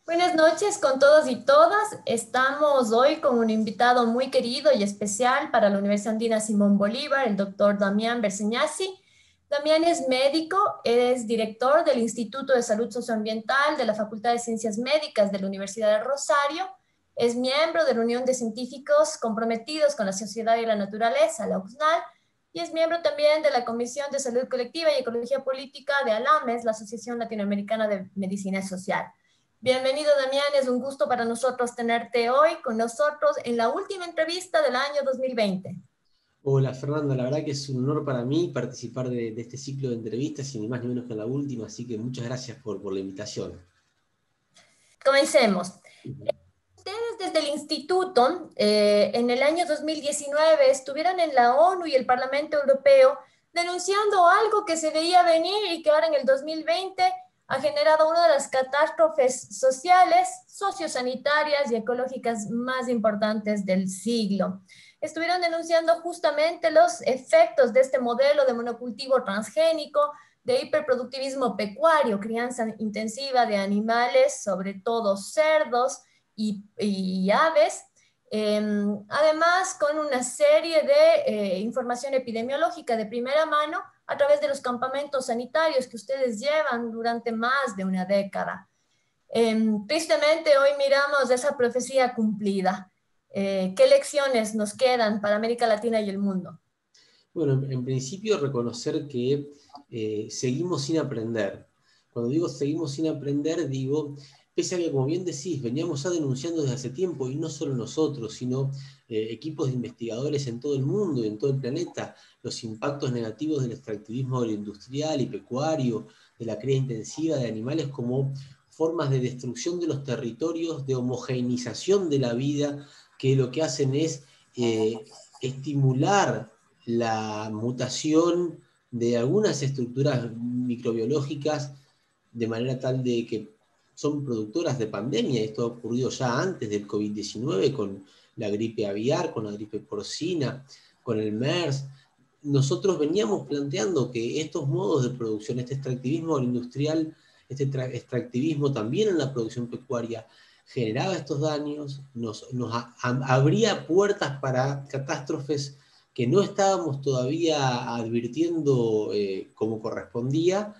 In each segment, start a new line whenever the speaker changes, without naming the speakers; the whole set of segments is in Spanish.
Buenas noches con todos y todas. Estamos hoy con un invitado muy querido y especial para la Universidad Andina Simón Bolívar, el doctor Damián Berseñasi. Damián es médico, es director del Instituto de Salud Socioambiental de la Facultad de Ciencias Médicas de la Universidad de Rosario, es miembro de la Unión de Científicos Comprometidos con la Sociedad y la Naturaleza, la UCSNAL, y es miembro también de la Comisión de Salud Colectiva y Ecología Política de ALAMES, la Asociación Latinoamericana de Medicina Social. Bienvenido, Damián. Es un gusto para nosotros tenerte hoy con nosotros en la última entrevista del año 2020.
Hola Fernanda, la verdad que es un honor para mí participar de este ciclo de entrevistas y ni más ni menos que la última, así que muchas gracias por la invitación.
Comencemos. Ustedes desde el instituto, en el año 2019, estuvieron en la ONU y el Parlamento Europeo denunciando algo que se veía venir y que ahora en el 2020 ha generado una de las catástrofes sociales, sociosanitarias y ecológicas más importantes del siglo. Estuvieron denunciando justamente los efectos de este modelo de monocultivo transgénico, de hiperproductivismo pecuario, crianza intensiva de animales, sobre todo cerdos, y aves, además con una serie de información epidemiológica de primera mano a través de los campamentos sanitarios que ustedes llevan durante más de una década. Tristemente hoy miramos esa profecía cumplida. ¿Qué lecciones nos quedan para América Latina y el mundo?
Bueno, en principio reconocer que seguimos sin aprender. Cuando digo seguimos sin aprender, digo, pese a que, como bien decís, veníamos ya denunciando desde hace tiempo, y no solo nosotros, sino equipos de investigadores en todo el mundo y en todo el planeta, los impactos negativos del extractivismo agroindustrial y pecuario, de la cría intensiva de animales como formas de destrucción de los territorios, de homogeneización de la vida, que lo que hacen es estimular la mutación de algunas estructuras microbiológicas de manera tal de que son productoras de pandemia. Esto ha ocurrido ya antes del COVID-19 con la gripe aviar, con la gripe porcina, con el MERS. Nosotros veníamos planteando que estos modos de producción, este extractivismo industrial, este extractivismo también en la producción pecuaria, generaba estos daños, nos abría puertas para catástrofes que no estábamos todavía advirtiendo como correspondía,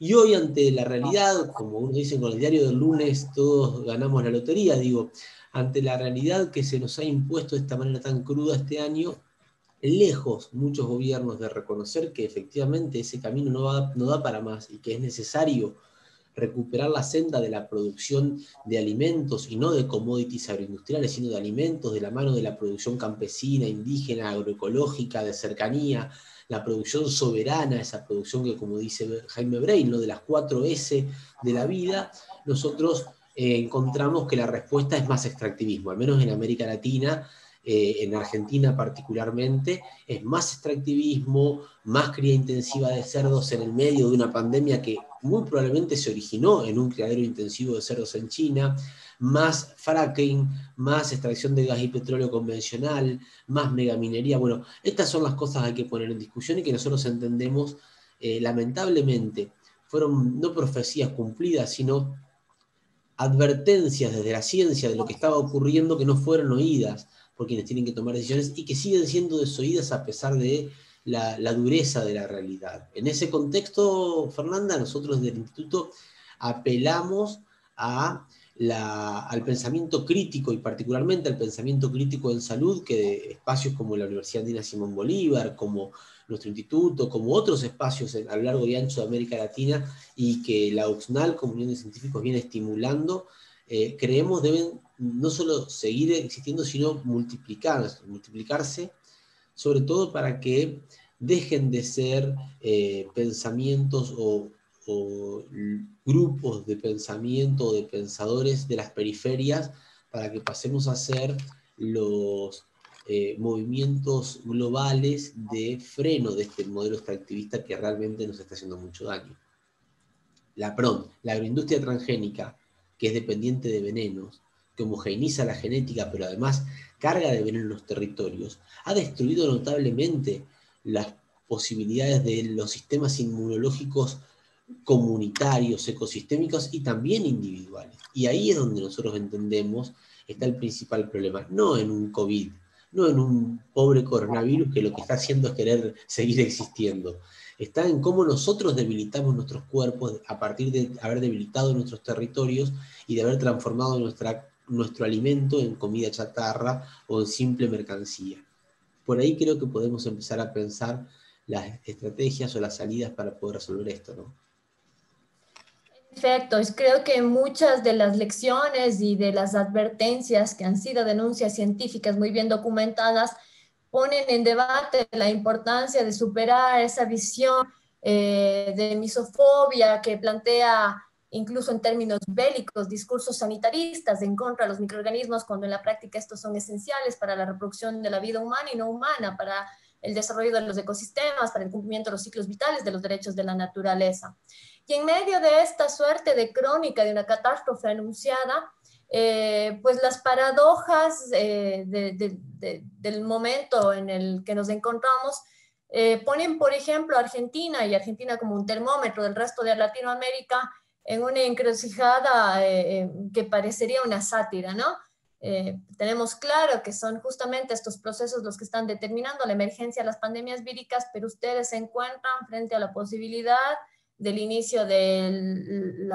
y hoy ante la realidad, como uno dice con el diario del lunes, todos ganamos la lotería, digo, ante la realidad que se nos ha impuesto de esta manera tan cruda este año, lejos muchos gobiernos de reconocer que efectivamente ese camino no da para más y que es necesario recuperar la senda de la producción de alimentos y no de commodities agroindustriales, sino de alimentos de la mano de la producción campesina, indígena, agroecológica, de cercanía, la producción soberana, esa producción que, como dice Jaime Brein, ¿no? De las 4S de la vida, nosotros encontramos que la respuesta es más extractivismo, al menos en América Latina. En Argentina particularmente, es más extractivismo, más cría intensiva de cerdos en el medio de una pandemia que muy probablemente se originó en un criadero intensivo de cerdos en China, más fracking, más extracción de gas y petróleo convencional, más megaminería. Bueno, estas son las cosas que hay que poner en discusión y que nosotros entendemos, lamentablemente, fueron no profecías cumplidas, sino advertencias desde la ciencia de lo que estaba ocurriendo que no fueron oídas por quienes tienen que tomar decisiones y que siguen siendo desoídas a pesar de la dureza de la realidad. En ese contexto, Fernanda, nosotros del Instituto apelamos al pensamiento crítico y particularmente al pensamiento crítico en salud que de espacios como la Universidad Andina Simón Bolívar, como nuestro instituto, como otros espacios a lo largo y ancho de América Latina y que la UCSNAL, como Unión de Científicos, viene estimulando, creemos deben no solo seguir existiendo, sino multiplicarse, sobre todo para que dejen de ser pensamientos o grupos de pensamiento o de pensadores de las periferias, para que pasemos a ser los movimientos globales de freno de este modelo extractivista que realmente nos está haciendo mucho daño. La agroindustria transgénica, que es dependiente de venenos, que homogeneiza la genética, pero además carga de veneno en los territorios, ha destruido notablemente las posibilidades de los sistemas inmunológicos comunitarios, ecosistémicos y también individuales. Y ahí es donde nosotros entendemos está el principal problema, no en un COVID, no en un pobre coronavirus que lo que está haciendo es querer seguir existiendo. Está en cómo nosotros debilitamos nuestros cuerpos a partir de haber debilitado nuestros territorios y de haber transformado nuestro alimento en comida chatarra o en simple mercancía. Por ahí creo que podemos empezar a pensar las estrategias o las salidas para poder resolver esto, ¿no?
Perfecto, creo que muchas de las lecciones y de las advertencias que han sido denuncias científicas muy bien documentadas ponen en debate la importancia de superar esa visión de misofobia que plantea incluso en términos bélicos discursos sanitaristas en contra de los microorganismos, cuando en la práctica estos son esenciales para la reproducción de la vida humana y no humana, para el desarrollo de los ecosistemas, para el cumplimiento de los ciclos vitales de los derechos de la naturaleza. Y en medio de esta suerte de crónica de una catástrofe anunciada, pues las paradojas del momento en el que nos encontramos ponen, por ejemplo, a Argentina y Argentina como un termómetro del resto de Latinoamérica en una encrucijada que parecería una sátira, ¿no? Tenemos claro que son justamente estos procesos los que están determinando la emergencia de las pandemias víricas, pero ustedes se encuentran frente a la posibilidad del inicio de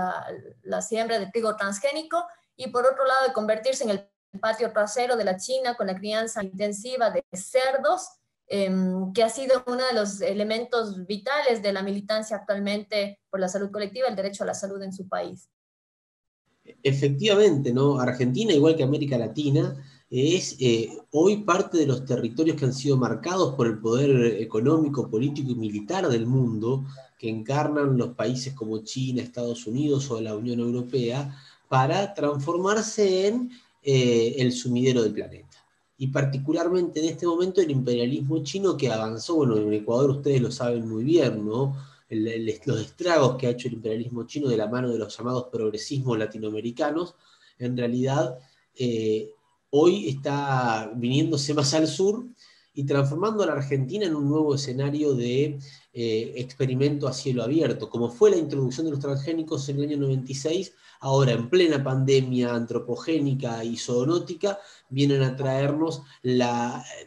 la siembra de trigo transgénico y por otro lado de convertirse en el patio trasero de la China con la crianza intensiva de cerdos, que ha sido uno de los elementos vitales de la militancia actualmente por la salud colectiva, el derecho a la salud en su país.
Efectivamente, ¿no? Argentina, igual que América Latina, es hoy parte de los territorios que han sido marcados por el poder económico, político y militar del mundo, que encarnan los países como China, Estados Unidos o la Unión Europea, para transformarse en el sumidero del planeta. Y particularmente en este momento el imperialismo chino que avanzó, bueno, en Ecuador ustedes lo saben muy bien, ¿no? Los estragos que ha hecho el imperialismo chino de la mano de los llamados progresismos latinoamericanos, en realidad hoy está viniéndose más al sur y transformando a la Argentina en un nuevo escenario de experimento a cielo abierto, como fue la introducción de los transgénicos en el año 96, ahora en plena pandemia antropogénica y zoonótica, vienen a traernos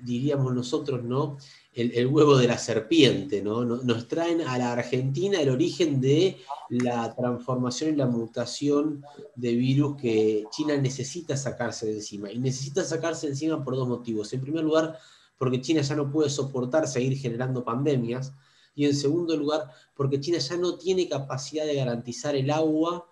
diríamos nosotros, ¿no? El huevo de la serpiente, ¿no? Nos traen a la Argentina el origen de la transformación y la mutación de virus que China necesita sacarse de encima. Y necesita sacarse de encima por dos motivos. En primer lugar, porque China ya no puede soportar seguir generando pandemias. Y en segundo lugar, porque China ya no tiene capacidad de garantizar el agua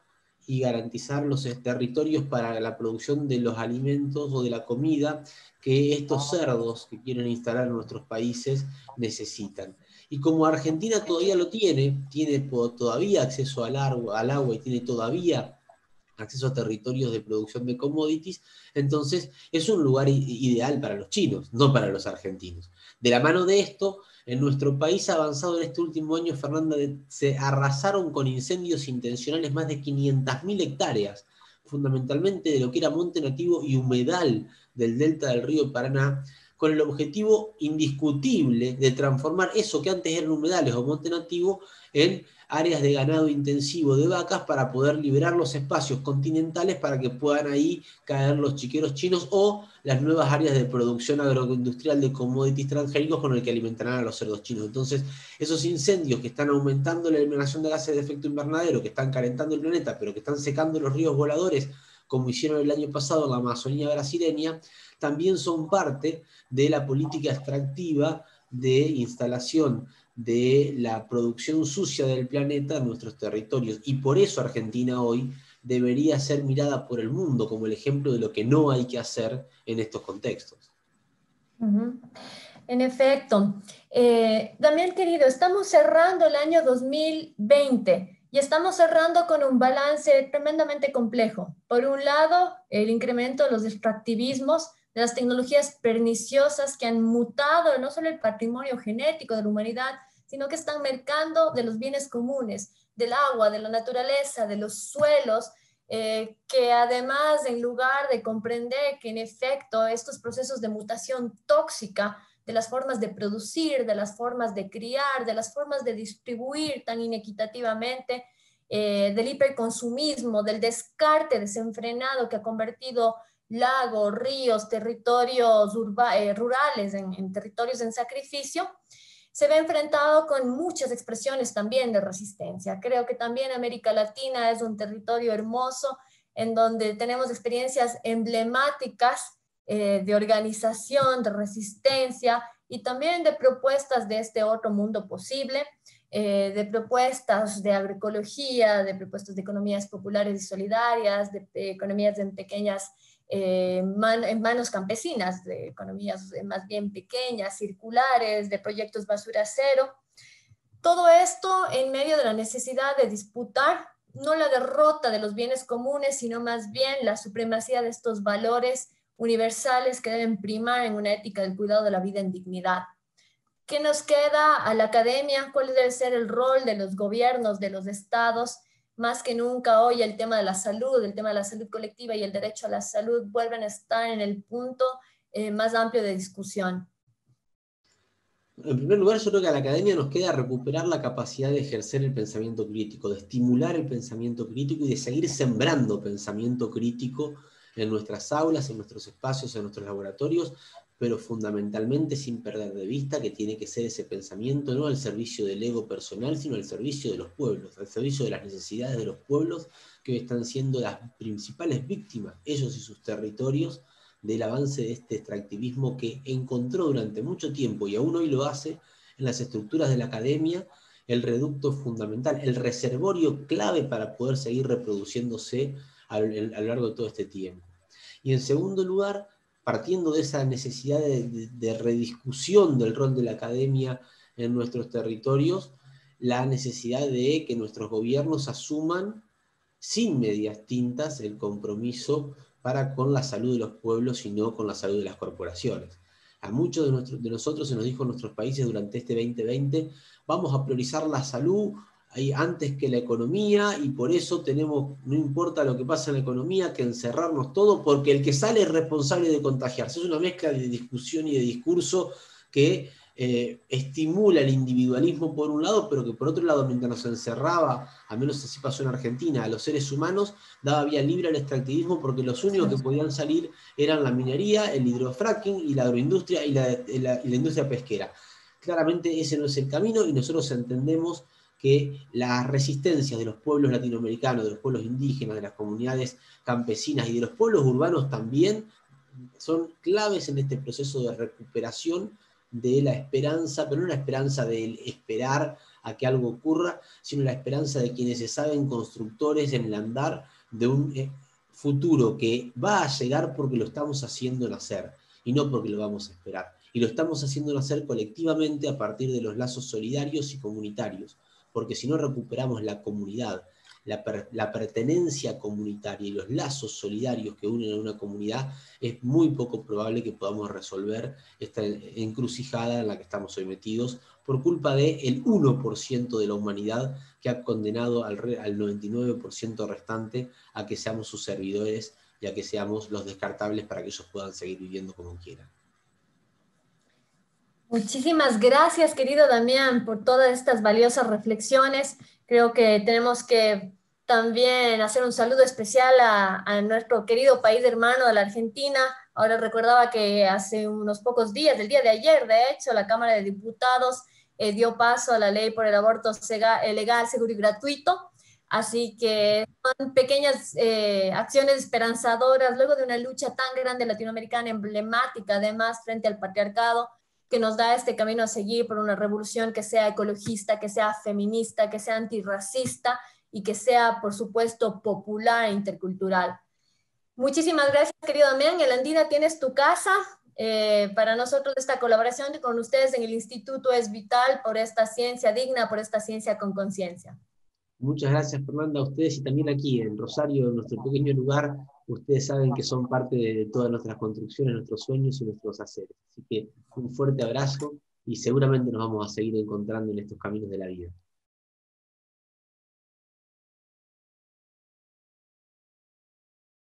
y garantizar los territorios para la producción de los alimentos o de la comida que estos cerdos que quieren instalar en nuestros países necesitan. Y como Argentina todavía lo tiene todavía acceso al agua y tiene todavía acceso a territorios de producción de commodities, entonces es un lugar ideal para los chinos, no para los argentinos. De la mano de esto, en nuestro país ha avanzado en este último año, Fernanda, se arrasaron con incendios intencionales más de 500.000 hectáreas, fundamentalmente de lo que era monte nativo y humedal del delta del río Paraná, con el objetivo indiscutible de transformar eso que antes eran humedales o monte nativo en áreas de ganado intensivo de vacas para poder liberar los espacios continentales para que puedan ahí caer los chiqueros chinos o las nuevas áreas de producción agroindustrial de commodities transgénicos con el que alimentarán a los cerdos chinos. Entonces, esos incendios que están aumentando la eliminación de gases de efecto invernadero, que están calentando el planeta, pero que están secando los ríos voladores, como hicieron el año pasado en la Amazonía brasileña, también son parte de la política extractiva de instalación de la producción sucia del planeta en nuestros territorios. Y por eso Argentina hoy debería ser mirada por el mundo como el ejemplo de lo que no hay que hacer en estos contextos.
En efecto. Damián, querido, estamos cerrando el año 2020 y estamos cerrando con un balance tremendamente complejo. Por un lado, el incremento de los extractivismos, de las tecnologías perniciosas que han mutado no solo el patrimonio genético de la humanidad, sino que están mercando de los bienes comunes, del agua, de la naturaleza, de los suelos, que además, en lugar de comprender que en efecto estos procesos de mutación tóxica de las formas de producir, de las formas de criar, de las formas de distribuir tan inequitativamente, del hiperconsumismo, del descarte desenfrenado que ha convertido lagos, ríos, territorios rurales en territorios en sacrificio, se ve enfrentado con muchas expresiones también de resistencia. Creo que también América Latina es un territorio hermoso en donde tenemos experiencias emblemáticas de organización, de resistencia y también de propuestas de este otro mundo posible, de propuestas de agroecología, de propuestas de economías populares y solidarias, de economías en pequeñas en manos campesinas, de economías más bien pequeñas, circulares, de proyectos basura cero. Todo esto en medio de la necesidad de disputar no la derrota de los bienes comunes, sino más bien la supremacía de estos valores universales que deben primar en una ética del cuidado de la vida en dignidad. ¿Qué nos queda a la academia? ¿Cuál debe ser el rol de los gobiernos, de los estados? Más que nunca hoy el tema de la salud colectiva y el derecho a la salud vuelven a estar en el punto más amplio de discusión.
En primer lugar, yo creo que a la academia nos queda recuperar la capacidad de ejercer el pensamiento crítico, de estimular el pensamiento crítico y de seguir sembrando pensamiento crítico en nuestras aulas, en nuestros espacios, en nuestros laboratorios, pero fundamentalmente sin perder de vista que tiene que ser ese pensamiento no al servicio del ego personal, sino al servicio de los pueblos, al servicio de las necesidades de los pueblos que hoy están siendo las principales víctimas, ellos y sus territorios, del avance de este extractivismo que encontró durante mucho tiempo, y aún hoy lo hace, en las estructuras de la academia, el reducto fundamental, el reservorio clave para poder seguir reproduciéndose a lo largo de todo este tiempo. Y en segundo lugar, partiendo de esa necesidad de rediscusión del rol de la academia en nuestros territorios, la necesidad de que nuestros gobiernos asuman sin medias tintas el compromiso para con la salud de los pueblos y no con la salud de las corporaciones. A muchos de nosotros se nos dijo en nuestros países durante este 2020, vamos a priorizar la salud antes que la economía, y por eso tenemos, no importa lo que pasa en la economía, que encerrarnos todo, porque el que sale es responsable de contagiarse. Es una mezcla de discusión y de discurso que estimula el individualismo por un lado, pero que por otro lado, mientras nos encerraba, al menos así pasó en Argentina, a los seres humanos, daba vía libre al extractivismo, porque los únicos que podían salir eran la minería, el hidrofracking y la agroindustria y la industria pesquera. Claramente ese no es el camino, y nosotros entendemos que las resistencias de los pueblos latinoamericanos, de los pueblos indígenas, de las comunidades campesinas y de los pueblos urbanos también son claves en este proceso de recuperación de la esperanza, pero no la esperanza de esperar a que algo ocurra, sino la esperanza de quienes se saben constructores en el andar de un futuro que va a llegar porque lo estamos haciendo nacer, y no porque lo vamos a esperar. Y lo estamos haciendo nacer colectivamente a partir de los lazos solidarios y comunitarios, porque si no recuperamos la comunidad, la pertenencia comunitaria y los lazos solidarios que unen a una comunidad, es muy poco probable que podamos resolver esta encrucijada en la que estamos hoy metidos por culpa del 1% de la humanidad que ha condenado al 99% restante a que seamos sus servidores y a que seamos los descartables para que ellos puedan seguir viviendo como quieran.
Muchísimas gracias, querido Damián, por todas estas valiosas reflexiones. Creo que tenemos que también hacer un saludo especial a nuestro querido país hermano de la Argentina. Ahora recordaba que hace unos pocos días, el día de ayer, de hecho, la Cámara de Diputados dio paso a la ley por el aborto legal, seguro y gratuito. Así que son pequeñas acciones esperanzadoras, luego de una lucha tan grande latinoamericana, emblemática además frente al patriarcado, que nos da este camino a seguir por una revolución que sea ecologista, que sea feminista, que sea antirracista y que sea, por supuesto, popular e intercultural. Muchísimas gracias, querido Damián. El Andina, tienes tu casa. Para nosotros esta colaboración con ustedes en el instituto es vital por esta ciencia digna, por esta ciencia con conciencia.
Muchas gracias, Fernanda, a ustedes, y también aquí en Rosario, en nuestro pequeño lugar. Ustedes saben que son parte de todas nuestras construcciones, nuestros sueños y nuestros haceres. Así que un fuerte abrazo, y seguramente nos vamos a seguir encontrando en estos caminos de la vida.